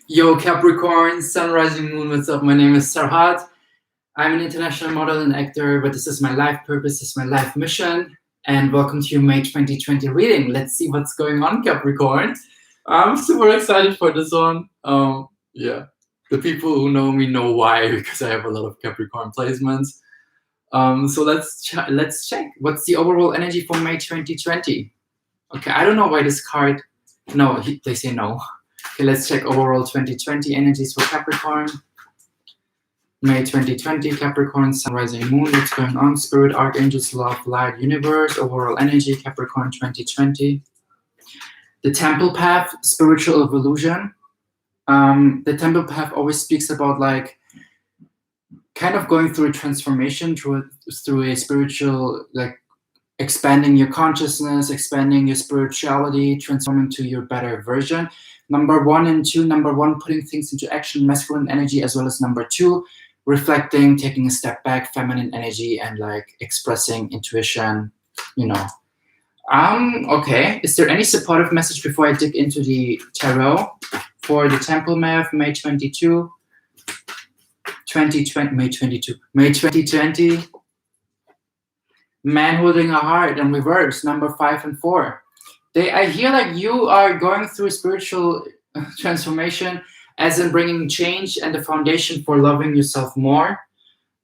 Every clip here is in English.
Yo, Capricorn, Sun, Rising, Moon, what's up? My name is Serhat. I'm an international model and actor, but this is my life purpose, this is my life mission. And welcome to your May 2020 reading. Let's see what's going on, Capricorn. I'm super excited for this one. Yeah, the people who know me know why, because I have a lot of Capricorn placements. So let's check. What's the overall energy for May 2020? Okay, I don't know why this card. No, they say no. Okay, let's check overall 2020 energies for Capricorn. May 2020, Capricorn, Sun, Rising, Moon. What's going on? Spirit, Archangels, Love, Light, Universe. Overall energy, Capricorn 2020. The Temple Path, Spiritual Evolution. The Temple Path always speaks about like kind of going through a transformation through a spiritual, like expanding your consciousness, expanding your spirituality, transforming to your better version. Number 1 and 2, number 1, putting things into action, masculine energy, as well as number 2, reflecting, taking a step back, feminine energy, and like expressing intuition, you know. Okay, is there any supportive message before I dig into the tarot for the Temple Math, May 22, 2020, May 22, May 2020? Man holding a heart in reverse, number 5 and 4. I hear like you are going through spiritual transformation, as in bringing change and the foundation for loving yourself more.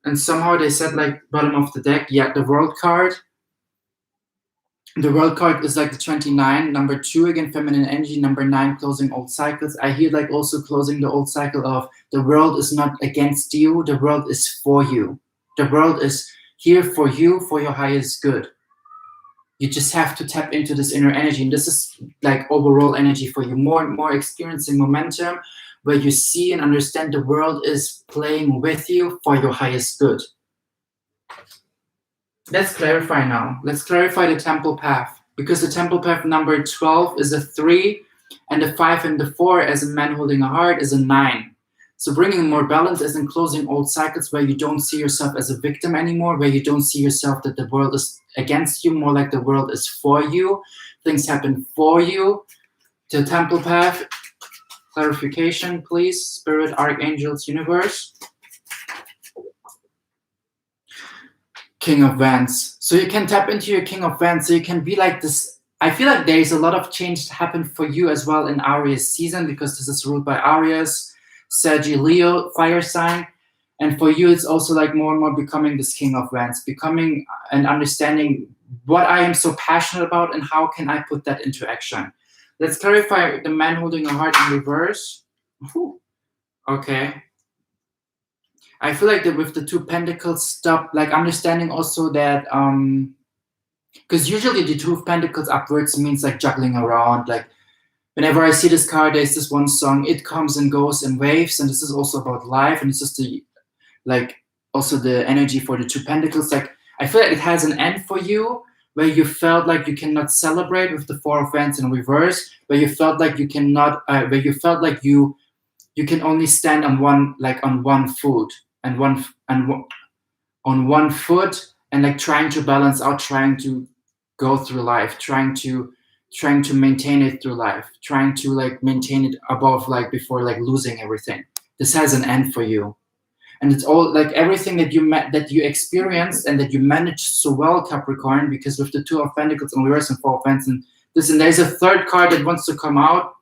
And somehow they said like bottom of the deck, yeah, the World card. The World card is like the 29, number 2, again, feminine energy, number 9, closing old cycles. I hear like also closing the old cycle of the world is not against you, the world is for you. The world is here for you, for your highest good. You just have to tap into this inner energy. And this is like overall energy for you, more and more experiencing momentum, where you see and understand the world is playing with you for your highest good. Let's clarify now. Let's clarify the Temple Path, because the Temple Path number 12 is a 3, and the 5 and the 4 as a man holding a heart is a 9. So bringing more balance as in closing old cycles where you don't see yourself as a victim anymore, where you don't see yourself that the world is against you, more like the world is for you. Things happen for you. The Temple Path, clarification, please. Spirit, Archangels, Universe. King of Wands. So you can tap into your King of Wands. So you can be like this. I feel like there is a lot of change to happen for you as well in Aries season, because this is ruled by Aries, Sagittarius, Leo, fire sign. And for you, it's also like more and more becoming this King of Wands, becoming and understanding what I am so passionate about and how can I put that into action. Let's clarify the man holding a heart in reverse. Whew. Okay. I feel like that with the 2 Pentacles stuff, like understanding also that, because usually the 2 of Pentacles upwards means like juggling around, like whenever I see this card, there's this one song, it comes and goes in waves, and this is also about life, and it's just the, like, also the energy for the 2 Pentacles. Like, I feel like it has an end for you, where you felt like you cannot celebrate with the 4 of Wands in reverse, where you felt like you cannot, where you felt like you can only stand on one foot, and on one foot, and like trying to balance out, trying to go through life, trying to maintain it through life, trying to like maintain it above, like before like losing everything. This has an end for you. And it's all like everything that you experienced and that you managed so well, Capricorn, because with the 2 of Pentacles and reverse and 4 of Wands, and there's a 3rd card that wants to come out,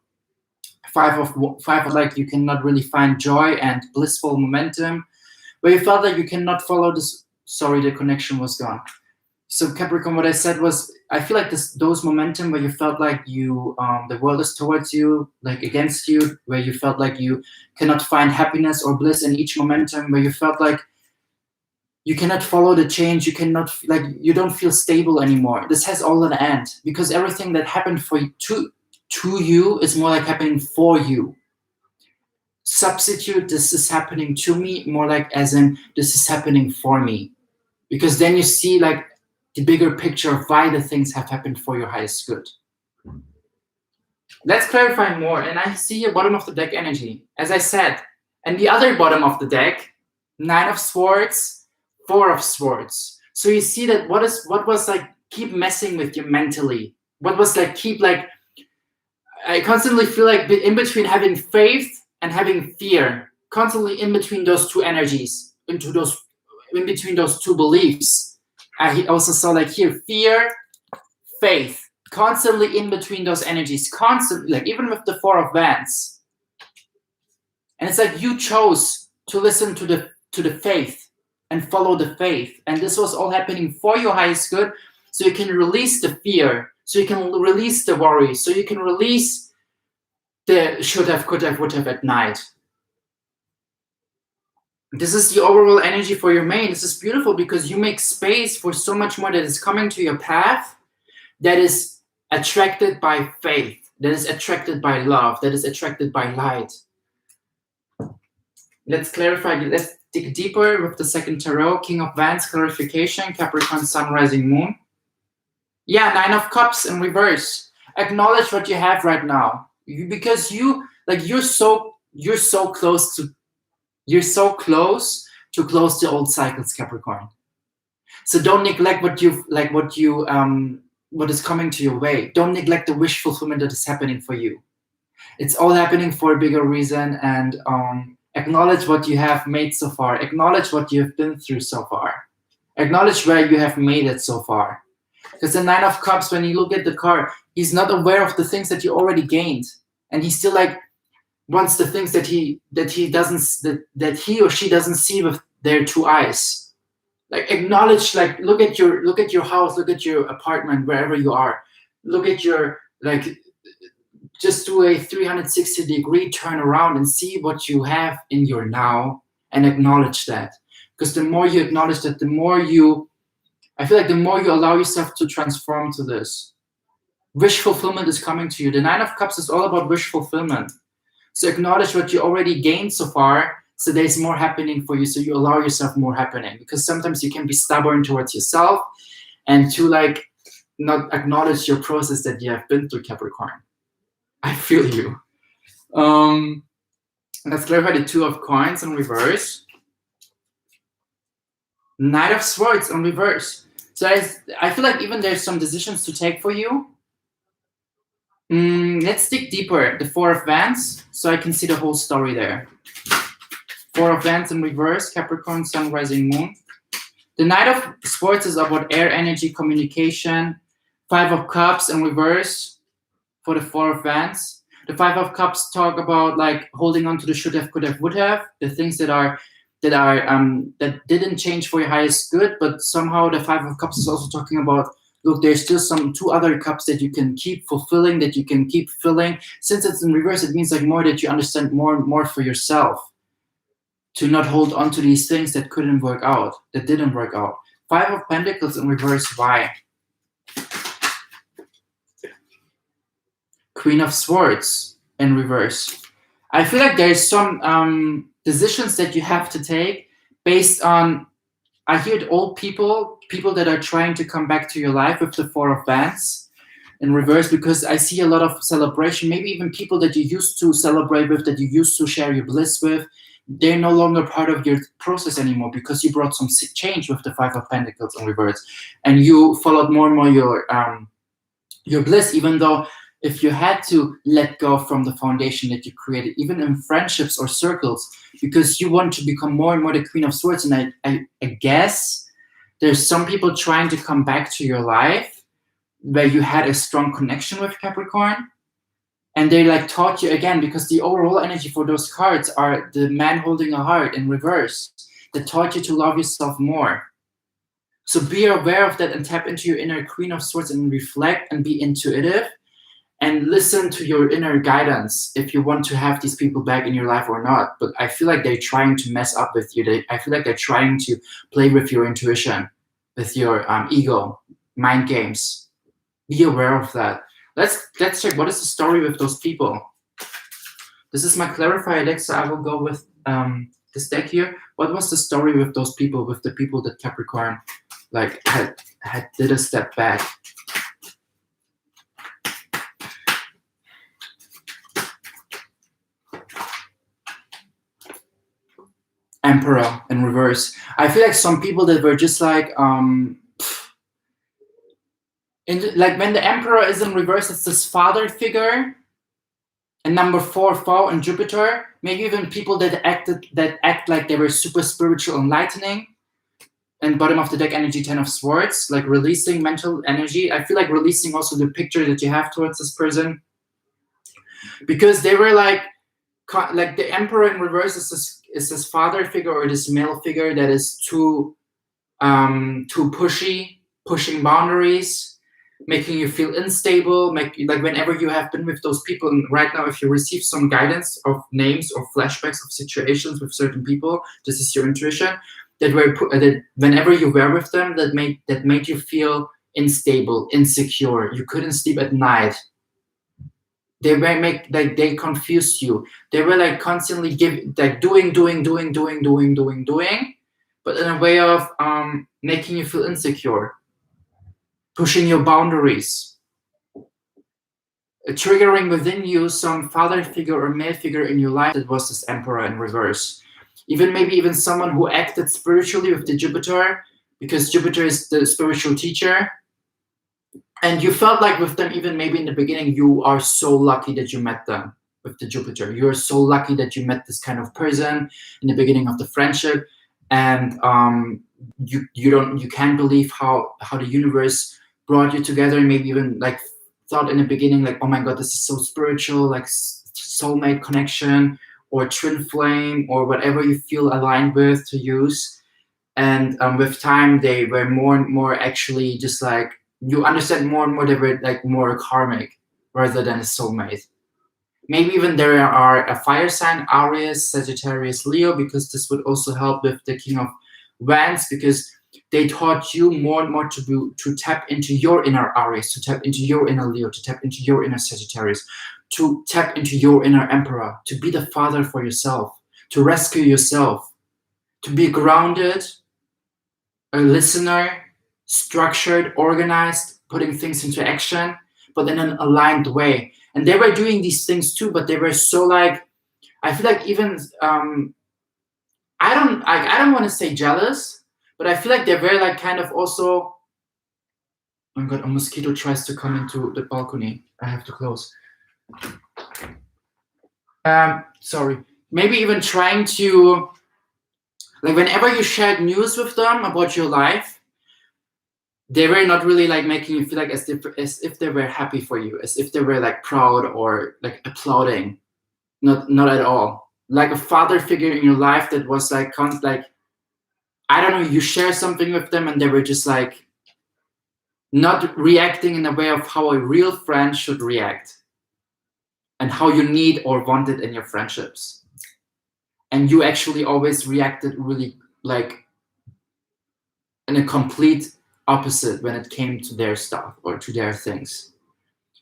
5 of like you cannot really find joy and blissful momentum, where you felt like you cannot follow this. Sorry, the connection was gone. So Capricorn, what I said was, I feel like those momentum where you felt like you, the world is towards you, like against you, where you felt like you cannot find happiness or bliss in each momentum, where you felt like you cannot follow the change, you cannot, like, you don't feel stable anymore. This has all an end, because everything that happened for you, to you is more like happening for you. Substitute this is happening to me, more like as in this is happening for me, because then you see like the bigger picture of why the things have happened for your highest good. Let's clarify more. And I see your bottom of the deck energy, as I said. And the other bottom of the deck, 9 of Swords, 4 of Swords. So you see that what was like keep messing with you mentally. What was like keep like, I constantly feel like in between having faith and having fear constantly in between those two energies, in between those two beliefs. I also saw like here, fear, faith, constantly in between those energies, constantly, like even with the Four of Wands. And it's like you chose to listen to the faith and follow the faith. And this was all happening for your highest good, so you can release the fear, so you can release the worry, so you can release the should have, could have, would have at night. This is the overall energy for your main. This is beautiful because you make space for so much more that is coming to your path, that is attracted by faith, that is attracted by love, that is attracted by light. Let's clarify, let's dig deeper with the second tarot, King of Wands, clarification, Capricorn, Sun, Rising, Moon. Yeah, Nine of Cups in reverse. Acknowledge what you have right now. Because you're so close to close the old cycles, Capricorn. So don't neglect what is coming to your way. Don't neglect the wish fulfillment that is happening for you. It's all happening for a bigger reason, and acknowledge what you have made so far. Acknowledge what you have been through so far. Acknowledge where you have made it so far. Because the Nine of Cups, when you look at the card, he's not aware of the things that you already gained, and he still like wants the things that he or she doesn't see with their two eyes. Like acknowledge, like look at your house, look at your apartment, wherever you are. Look at your just do a 360-degree turn around and see what you have in your now and acknowledge that. Because the more you acknowledge that, I feel like the more you allow yourself to transform to this. Wish fulfillment is coming to you. The Nine of Cups is all about wish fulfillment. So acknowledge what you already gained so far, so there's more happening for you, so you allow yourself more happening. Because sometimes you can be stubborn towards yourself and to not acknowledge your process that you have been through, Capricorn. I feel you. Let's clarify the Two of Coins in reverse. Knight of Swords in reverse. So I feel like even there's some decisions to take for you. Let's dig deeper. The Four of Wands, so I can see the whole story there. Four of Wands in reverse, Capricorn, Sun, Rising, Moon. The Knight of Swords is about air energy, communication. Five of Cups in reverse for the Four of Wands. The Five of Cups talk about like holding on to the should have, could have, would have, the things that didn't change for your highest good, but somehow the Five of Cups is also talking about, look, there's still two other cups that you can keep fulfilling, that you can keep filling. Since it's in reverse, it means like more that you understand more and more for yourself, to not hold on to these things that didn't work out. Five of Pentacles in reverse, why? Queen of Swords in reverse. I feel like there's some decisions that you have to take based on, I hear it, old people that are trying to come back to your life with the Four of Wands in reverse, because I see a lot of celebration, maybe even people that you used to celebrate with, that you used to share your bliss with, they're no longer part of your process anymore because you brought some change with the Five of Pentacles in reverse, and you followed more and more your bliss, even though if you had to let go from the foundation that you created, even in friendships or circles, because you want to become more and more the Queen of Swords. And I guess there's some people trying to come back to your life where you had a strong connection with, Capricorn, and they like taught you again, because the overall energy for those cards are the man holding a heart in reverse, that taught you to love yourself more. So be aware of that and tap into your inner Queen of Swords and reflect and be intuitive and listen to your inner guidance if you want to have these people back in your life or not. But I feel like they're trying to mess up with you. I feel like they're trying to play with your intuition, with your ego, mind games. Be aware of that. Let's check, what is the story with those people? This is my clarifier deck, so I will go with this deck here. What was the story with those people, with the people that Capricorn like did a step back? Emperor in reverse. I feel like some people that were just like like when the Emperor is in reverse, it's this father figure, and And number 4, Fall and Jupiter. Maybe even people that act like they were super spiritual, enlightening. And bottom of the deck energy, 10 of Swords, like releasing mental energy. I feel like releasing also the picture that you have towards this person, because they were like the Emperor in reverse is this father figure or this male figure that is too pushy, pushing boundaries, making you feel unstable. Like whenever you have been with those people, and right now, if you receive some guidance of names or flashbacks of situations with certain people, this is your intuition. That whenever you were with them, that made you feel unstable, insecure. You couldn't sleep at night. They were they confused you. They were like constantly doing, but in a way of making you feel insecure, pushing your boundaries, triggering within you some father figure or male figure in your life that was this Emperor in reverse. Maybe even someone who acted spiritually with the Jupiter, because Jupiter is the spiritual teacher. And you felt like with them, even maybe in the beginning, you are so lucky that you met them with the Jupiter. You're so lucky that you met this kind of person in the beginning of the friendship. And you can't believe how the universe brought you together, and maybe even like thought in the beginning, like, oh my God, this is so spiritual, like soulmate connection, or twin flame, or whatever you feel aligned with to use. And with time, they were more and more actually just like, you understand more and more they were like more karmic rather than a soulmate. Maybe even there are a fire sign, Aries, Sagittarius, Leo, because this would also help with the King of Wands, because they taught you more and more to tap into your inner Aries, to tap into your inner Leo, to tap into your inner Sagittarius, to tap into your inner Emperor, to be the father for yourself, to rescue yourself, to be grounded, a listener, structured, organized, putting things into action, but in an aligned way. And they were doing these things too, but they were so like, I feel like even, I don't want to say jealous, but I feel like they were like kind of also, oh my God, a mosquito tries to come into the balcony. I have to close. Sorry. Maybe even trying to, like whenever you shared news with them about your life, they were not really like making you feel like as if they were happy for you, as if they were like proud or like applauding. Not at all. Like a father figure in your life that was like I don't know, you share something with them and they were just like not reacting in a way of how a real friend should react and how you need or want it in your friendships. And you actually always reacted really like in a complete opposite when it came to their stuff or to their things.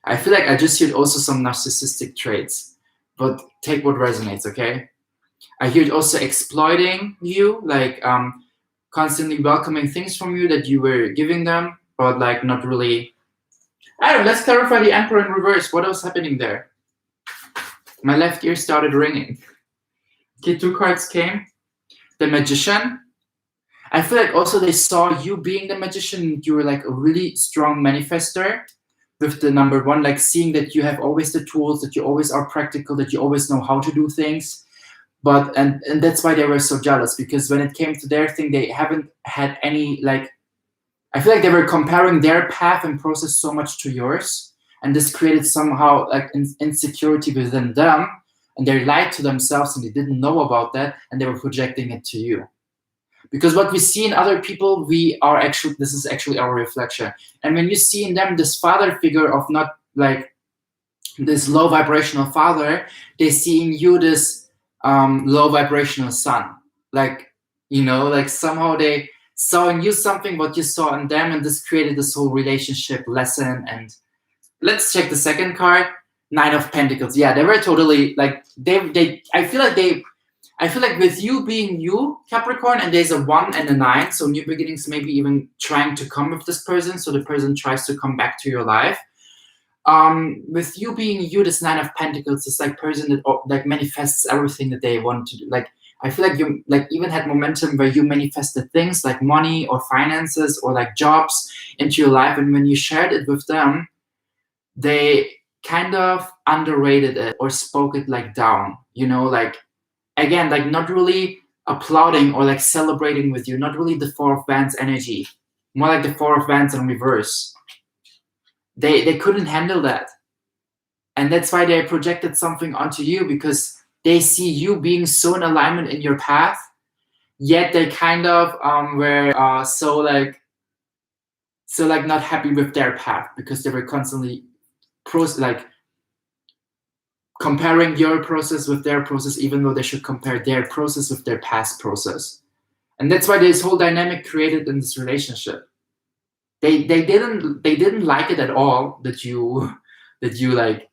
I feel like I just heard also some narcissistic traits, but take what resonates, okay? I heard also exploiting you, like constantly welcoming things from you that you were giving them, but like not really. I don't know, let's clarify the Emperor in reverse. What was happening there? My left ear started ringing. Okay, 2 cards came. The Magician. I feel like also they saw you being the magician. You were like a really strong manifestor with the number 1, like seeing that you have always the tools, that you always are practical, that you always know how to do things. But, and that's why they were so jealous, because when it came to their thing, they haven't had any, like, I feel like they were comparing their path and process so much to yours. And this created somehow like insecurity within them. And they lied to themselves and they didn't know about that. And they were projecting it to you. Because what we see in other people, this is actually our reflection. And when you see in them this father figure of not like this low vibrational father, they see in you this low vibrational son. Like, you know, like somehow they saw in you something what you saw in them, and this created this whole relationship lesson. And let's check the second card, 9 of Pentacles. Yeah, they were totally like, I feel like with you being you, Capricorn, and there's a 1 and a 9, so new beginnings, maybe even trying to come with this person, so the person tries to come back to your life. With you being you, this 9 of Pentacles is like person that like manifests everything that they want to do. Like, I feel like you like even had momentum where you manifested things like money or finances or like jobs into your life, and when you shared it with them, they kind of underrated it or spoke it like down, you know, like, again, like not really applauding or like celebrating with you, not really the Four of Wands energy, more like the Four of Wands in reverse. They couldn't handle that. And that's why they projected something onto you, because they see you being so in alignment in your path, yet they kind of were so like not happy with their path, because they were constantly like comparing your process with their process, even though they should compare their process with their past process. And that's why this whole dynamic created in this relationship. They didn't like it at all that you like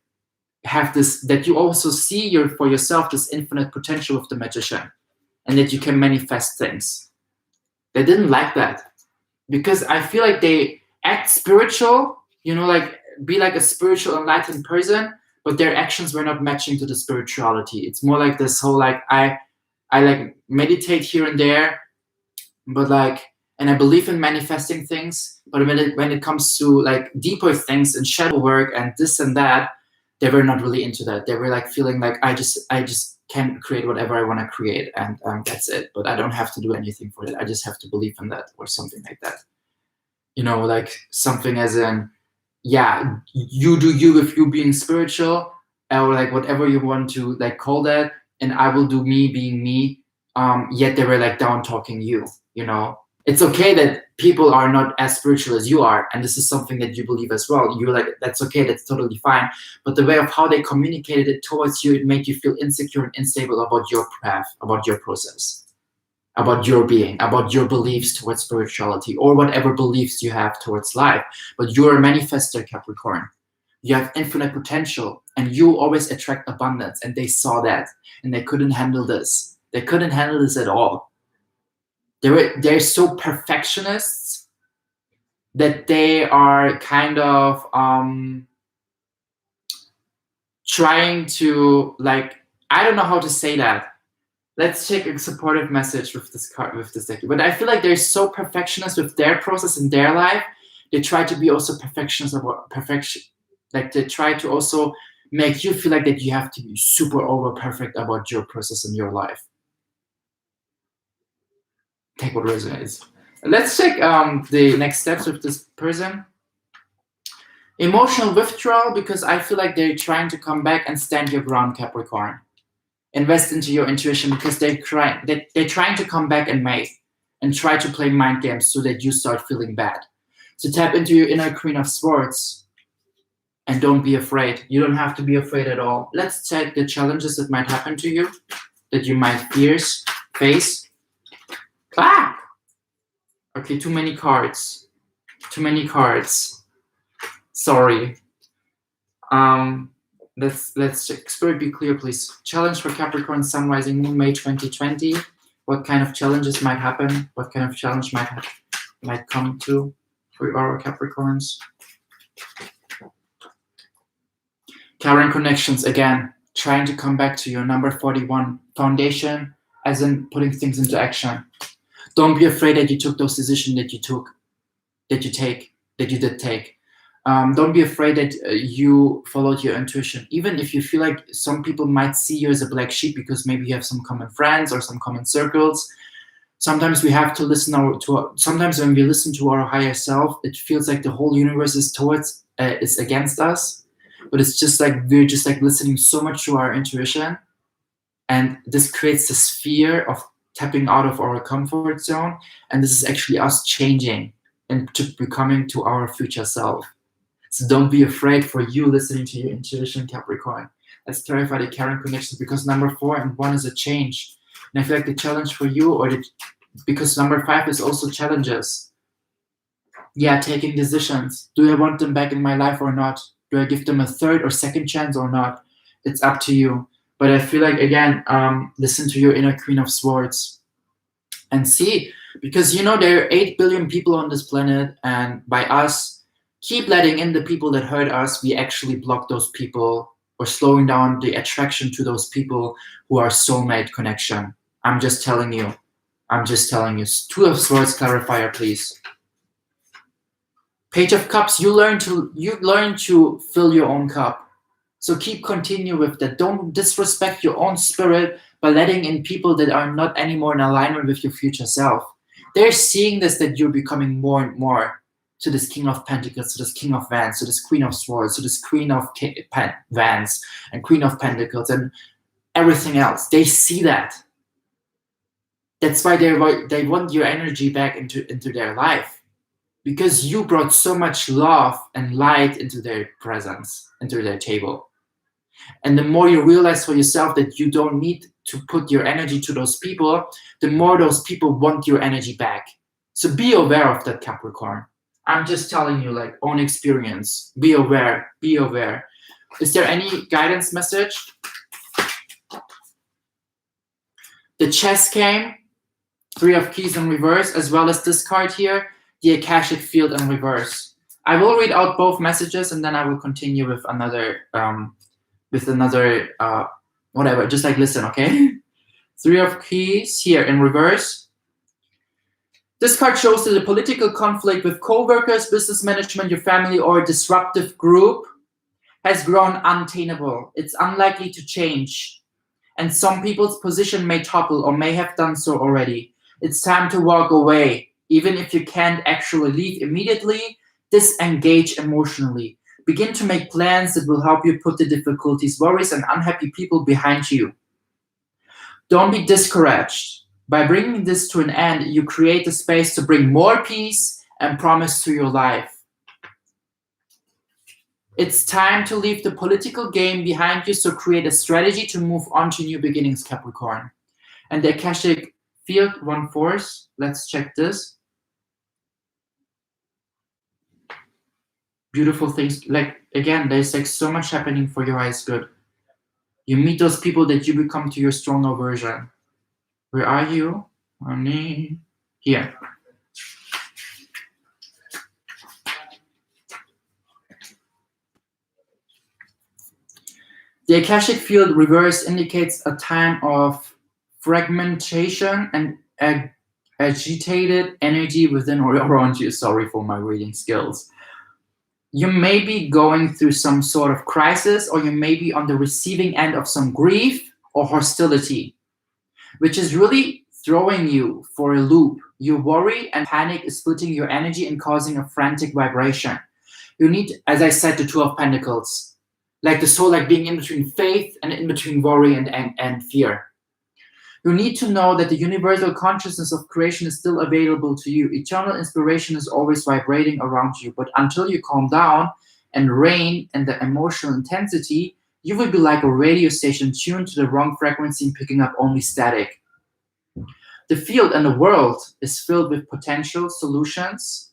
have this, that you also see for yourself this infinite potential of the magician, and that you can manifest things. They didn't like that, because I feel like they act spiritual, you know, like be like a spiritual enlightened person, but their actions were not matching to the spirituality. It's more like this whole like I like meditate here and there, but like, and I believe in manifesting things, but when it comes to like deeper things and shadow work and this and that, they were not really into that. They were like feeling like I just can create whatever I want to create, and that's it. But I don't have to do anything for it. I just have to believe in that, or something like that. You know, like something as in, yeah, you do you with you being spiritual, or like whatever you want to like call that, and I will do me being me. Yet they were like down talking you. You know, it's okay that people are not as spiritual as you are, and this is something that you believe as well. You're like, that's okay, that's totally fine. But the way of how they communicated it towards you, it made you feel insecure and unstable about your path, about your process, about your being, about your beliefs towards spirituality, or whatever beliefs you have towards life. But you're a manifestor, Capricorn. You have infinite potential, and you always attract abundance, and they saw that, and they couldn't handle this. They couldn't handle this at all. They're so perfectionists that they are kind of trying to, like, I don't know how to say that. Let's take a supportive message with this card, with this deck. But I feel like they're so perfectionist with their process in their life. They try to be also perfectionist about perfection. Like they try to also make you feel like that you have to be super over perfect about your process in your life. Take what resonates. Let's check the next steps with this person. Emotional withdrawal, because I feel like they're trying to come back and stand your ground, Capricorn. Invest into your intuition, because they're trying to come back in May and try to play mind games so that you start feeling bad. So tap into your inner Queen of Swords and don't be afraid. You don't have to be afraid at all. Let's check the challenges that might happen to you, that you might face. Clap! Okay, too many cards. Too many cards. Sorry. Let's check. Spirit, be clear, please. Challenge for Capricorn, Sun, Rising, Moon, May 2020. What kind of challenges might happen? What kind of challenge might come to for our Capricorns? Current connections, again, trying to come back to your number 41 foundation, as in putting things into action. Don't be afraid that you took those decisions that you did take. Don't be afraid that you followed your intuition, even if you feel like some people might see you as a black sheep because maybe you have some common friends or some common circles. Sometimes we have to listen sometimes when we listen to our higher self, it feels like the whole universe is against us, but it's just like we're just like listening so much to our intuition, and this creates this fear of tapping out of our comfort zone, and this is actually us changing and becoming to our future self. So don't be afraid for you listening to your intuition, Capricorn. Let's clarify the current connections, because number 4 and 1 is a change. And I feel like the challenge for you, because number 5 is also challenges. Yeah, taking decisions. Do I want them back in my life or not? Do I give them a third or second chance or not? It's up to you. But I feel like, again, listen to your inner Queen of Swords and see, because you know there are 8 billion people on this planet, and by us keep letting in the people that hurt us, we actually block those people or slowing down the attraction to those people who are soulmate connection. I'm just telling you. 2 of Swords clarifier, please. Page of Cups, you learn to fill your own cup. So continue with that. Don't disrespect your own spirit by letting in people that are not anymore in alignment with your future self. They're seeing this, that you're becoming more and more to this King of Pentacles, to this King of Wands, to this Queen of Swords, to this Queen of Wands and Queen of Pentacles and everything else. They see that. That's why they want your energy back into their life, because you brought so much love and light into their presence, into their table. And the more you realize for yourself that you don't need to put your energy to those people, the more those people want your energy back. So be aware of that, Capricorn. I'm just telling you, like, own experience. Be aware. Be aware. Is there any guidance message? The chess came, 3 of Keys in reverse, as well as this card here, the Akashic Field in reverse. I will read out both messages and then I will continue with another, whatever. Just like listen, okay? 3 of Keys here in reverse. This card shows that the political conflict with co-workers, business management, your family, or a disruptive group has grown untenable. It's unlikely to change. And some people's position may topple or may have done so already. It's time to walk away. Even if you can't actually leave immediately, disengage emotionally. Begin to make plans that will help you put the difficulties, worries, and unhappy people behind you. Don't be discouraged. By bringing this to an end, you create a space to bring more peace and promise to your life. It's time to leave the political game behind you, so create a strategy to move on to new beginnings, Capricorn. And the Akashic Field, 1 force. Let's check this. Beautiful things. Like, again, there's like so much happening for your highest good. You meet those people that you become to your stronger version. Where are you? Honey. Here. The Akashic Field reverse indicates a time of fragmentation and agitated energy within or around you. Sorry for my reading skills. You may be going through some sort of crisis, or you may be on the receiving end of some grief or hostility, which is really throwing you for a loop. Your worry and panic is splitting your energy and causing a frantic vibration. You need, as I said, the 2 of Pentacles. Like the soul, like being in between faith and in between worry and fear. You need to know that the universal consciousness of creation is still available to you. Eternal inspiration is always vibrating around you. But until you calm down and rein in the emotional intensity, you will be like a radio station tuned to the wrong frequency and picking up only static. The field and the world is filled with potential solutions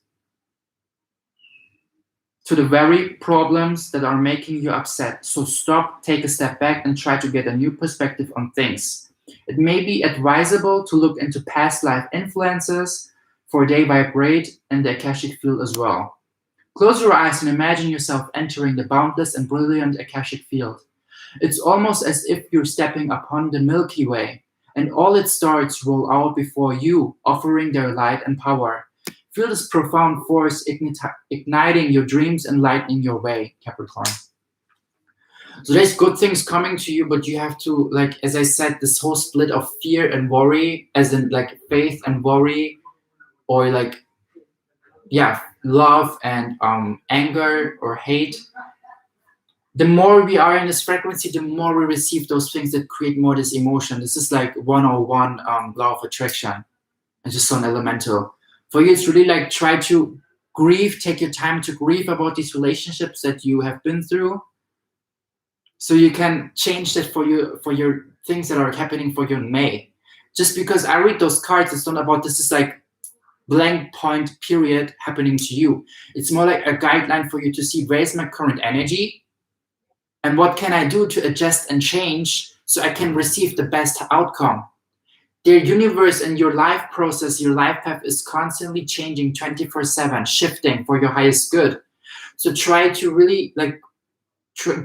to the very problems that are making you upset. So stop, take a step back, and try to get a new perspective on things. It may be advisable to look into past life influences, for they vibrate in the Akashic Field as well. Close your eyes and imagine yourself entering the boundless and brilliant Akashic Field. It's almost as if you're stepping upon the Milky Way, and all its stars roll out before you, offering their light and power. Feel this profound force igniting your dreams and lightening your way, Capricorn. So there's good things coming to you, but you have to, like, as I said, this whole split of fear and worry, as in like faith and worry, or like, yeah, love and anger or hate. The more we are in this frequency, the more we receive those things that create more this emotion. This is like 101 law of attraction. It's just so elemental. For you, it's really like try to grieve, take your time to grieve about these relationships that you have been through, so you can change that for your things that are happening for you in May. Just because I read those cards, it's not about this is like blank point period happening to you. It's more like a guideline for you to see where is my current energy and what can I do to adjust and change so I can receive the best outcome. The universe and your life process, your life path is constantly changing 24/7, shifting for your highest good. So try to really like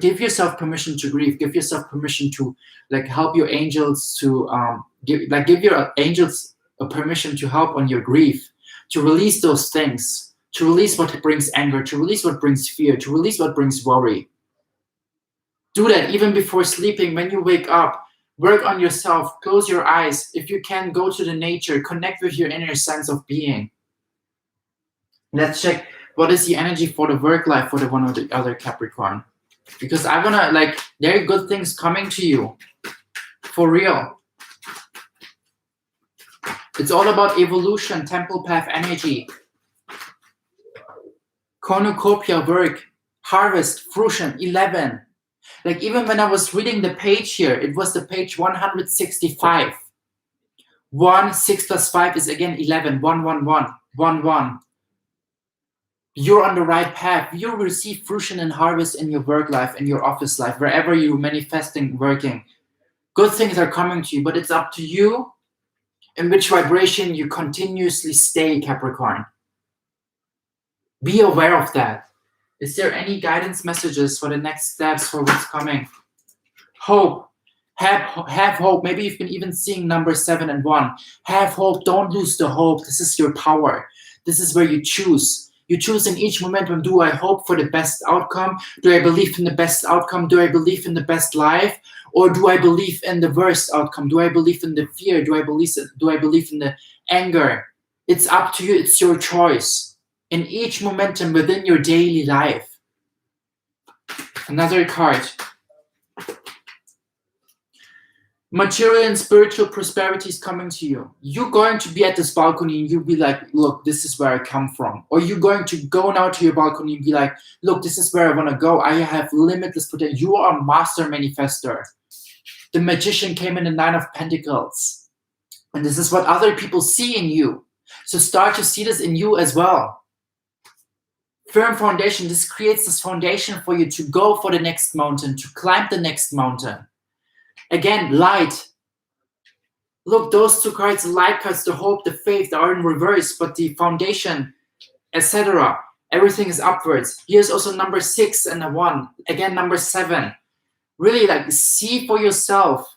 give yourself permission to grieve, give yourself permission to like help your angels to give your angels a permission to help on your grief, to release those things, to release what brings anger, to release what brings fear, to release what brings worry. Do that even before sleeping. When you wake up, work on yourself, close your eyes. If you can, go to the nature, connect with your inner sense of being. Let's check what is the energy for the work life for the one or the other Capricorn. Because I wanna, like, there are good things coming to you. For real. It's all about evolution, temple path energy. Cornucopia, work, harvest, fruition, 11. Like, even when I was reading the page here, it was the page 165. 1, 6 plus 5 is again 11. 1, 1, 1, 1, 1. You're on the right path. You receive fruition and harvest in your work life, in your office life, wherever you're manifesting, working. Good things are coming to you, but it's up to you in which vibration you continuously stay, Capricorn. Be aware of that. Is there any guidance messages for the next steps, for what's coming? Hope. Have hope. Maybe you've been even seeing number 7 and 1. Have hope. Don't lose the hope. This is your power. This is where you choose. You choose in each momentum. Do I hope for the best outcome? Do I believe in the best outcome? Do I believe in the best life? Or do I believe in the worst outcome? Do I believe in the fear? Do I believe in the anger? It's up to you. It's your choice. In each momentum within your daily life. Another card. Material and spiritual prosperity is coming to you. You're going to be at this balcony and you'll be like, look, this is where I come from. Or you're going to go now to your balcony and be like, look, this is where I want to go. I have limitless potential. You are a master manifestor. The magician came in the 9 of Pentacles. And this is what other people see in you. So start to see this in you as well. Firm foundation. This creates this foundation for you to go for the next mountain, to climb the next mountain. Again, light. Look, those 2 cards, the light cards, the hope, the faith, they are in reverse, but the foundation, etc. Everything is upwards. Here's also number 6 and a 1. Again, number 7. Really, like, see for yourself,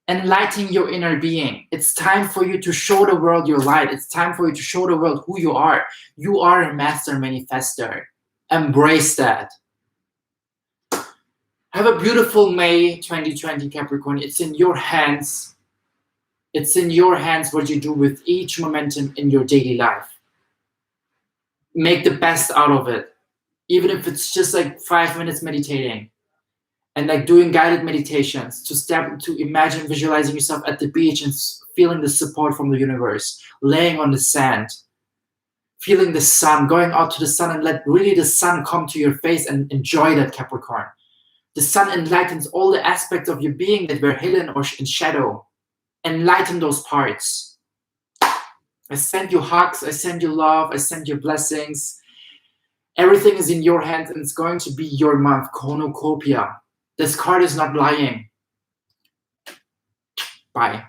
enlighten your inner being. It's time for you to show the world your light. It's time for you to show the world who you are. You are a master manifestor. Embrace that. Have a beautiful May 2020, Capricorn. It's in your hands. It's in your hands what you do with each momentum in your daily life. Make the best out of it. Even if it's just like 5 minutes meditating. And like doing guided meditations to imagine visualizing yourself at the beach and feeling the support from the universe, laying on the sand, feeling the sun, going out to the sun and let really the sun come to your face and enjoy that, Capricorn. The sun enlightens all the aspects of your being that were hidden or in shadow. Enlighten those parts. I send you hugs, I send you love, I send you blessings. Everything is in your hands and it's going to be your month, Cornucopia. This card is not lying. Bye.